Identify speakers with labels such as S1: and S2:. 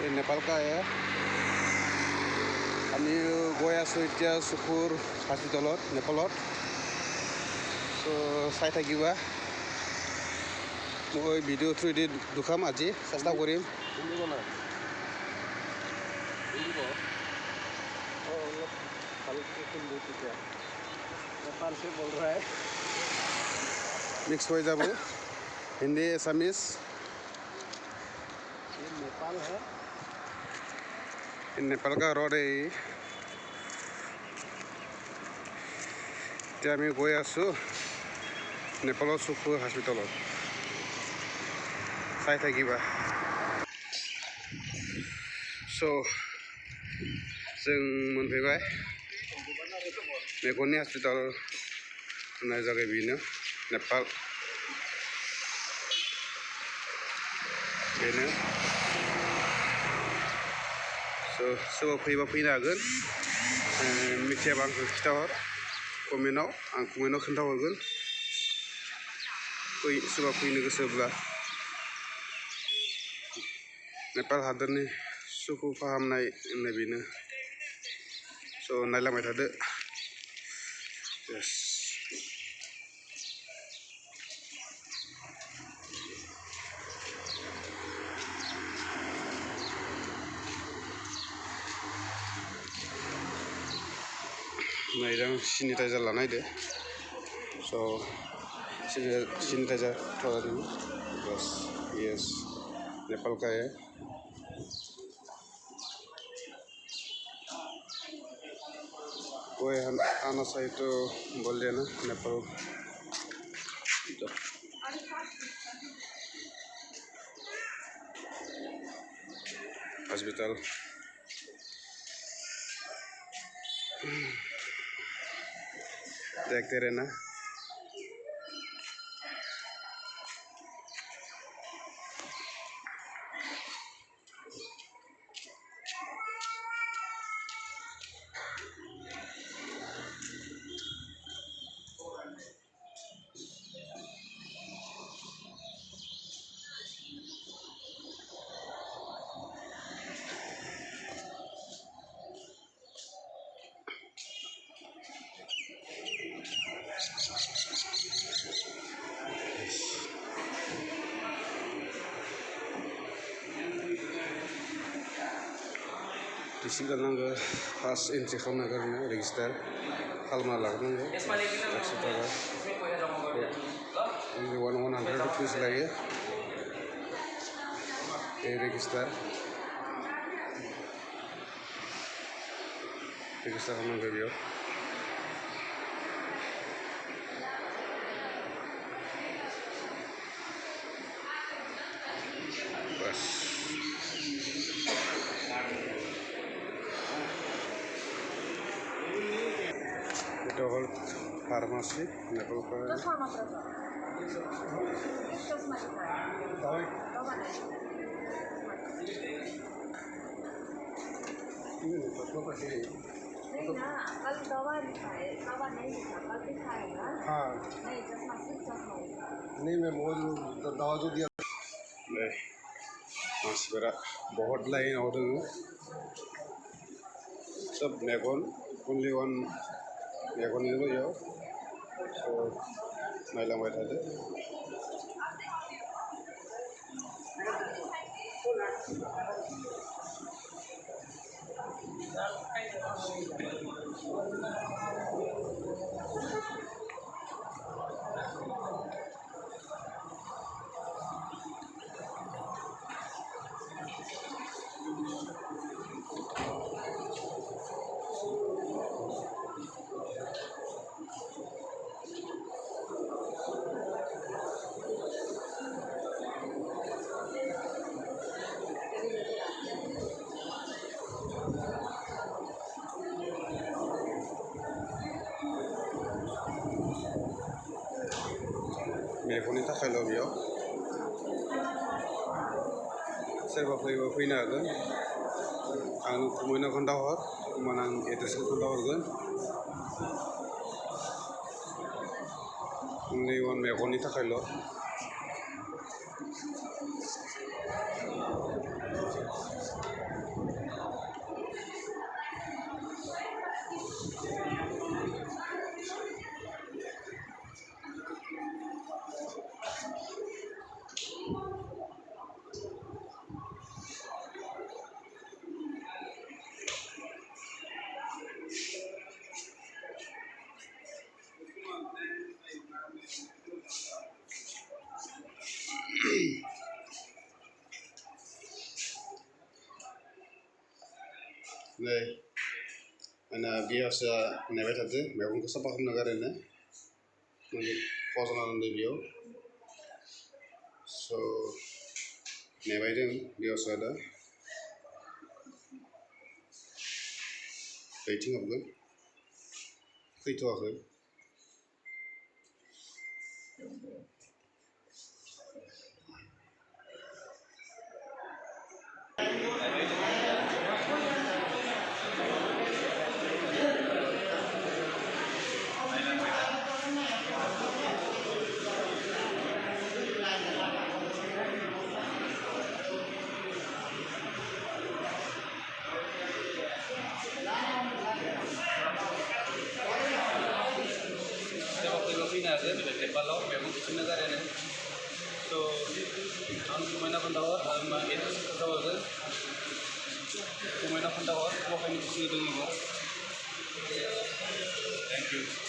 S1: ये नेपाल का है आमी गई आছো এতিয়া চকুৰ হস্পিটেলত নেপালত তো চাই থাকিবা মই ভিডিঅ' থ্ৰুদি দুখাম আজি চেষ্টা কৰিম नेपाल से बोल रहा है मिक्स हो যাব हिंदी एसामिस ये नेपाल है नेपाल का रोड है এতিয়া আমি গৈ আছো নেপালৰ চকুৰ হস্পিটেলত চাই থাকিবা সো जों मोनफैबाय मेगननि हस्पिटाल होननाय जायगा बेनो नेपाल बेनो सोरबा फैबा फैनो हागोन मिथियाबा आंखौ खिथाहर कमेन्टआव आं कमेन्टआव खोन्थाहरगोन सोरबा फैनो गोसोब्ला नेपाल हादरनि सुखु फाहामनाय होननाय बेनो स' नायलांबाय थादो यस नायदों सेनिटाइजार लानायदो स' सेनिटाइजार थलादों बस यस नेपाल का है कोई आना चाहिए तो बोल देना नेपाल हॉस्पिटल देखते रहना रिसिप्ट लानांगौ फार्स्ट एन्ट्रि खालामनांगौ रेजिस्टार खालामना लाग्रोनांगौ 100 थाखा only 100 रुपिस लायो रेजिस्टार खालामनांगौ बेयाव बस itu hal farmasi Nepal ka
S2: नहीं ना कल दवा लिखा है दवा नहीं लिखा कल लिखा है ना हाँ नहीं चश्मा सिर्फ चश्मा नहीं मैं वो जो दवा जो दिया
S1: नहीं मानसिफोरा बहुत लाइन आव दङ सब मेगन only one मेगननिल' इयाव स' नायलांबाय थादो मेगननि थाखायल' बेयाव सोरबा फैबा फैनो हागोन आं कमेन्टआव खोन्थाहर होमबाना आं एड्रेसखौ खोन्थाहरगोन only one मेगननि थाखायल' नै आंना बिहावसोआ नेबाय थादों मैगंखौ साफा खालामनो गारैनो माने फज'नानै दं बेयाव स' नेबाय दं बिहावसोआ दा वेटिं हाबगोन फैथ'वाखै फैनो हागोन नेपालाव मैगं थिसननो गारैनो स' आं समायना खोन्थाहर मा एड्रेस खोन्थाहरगोन समायना खोन्थाहर बहायनो गोसो दङबा थेंक इउ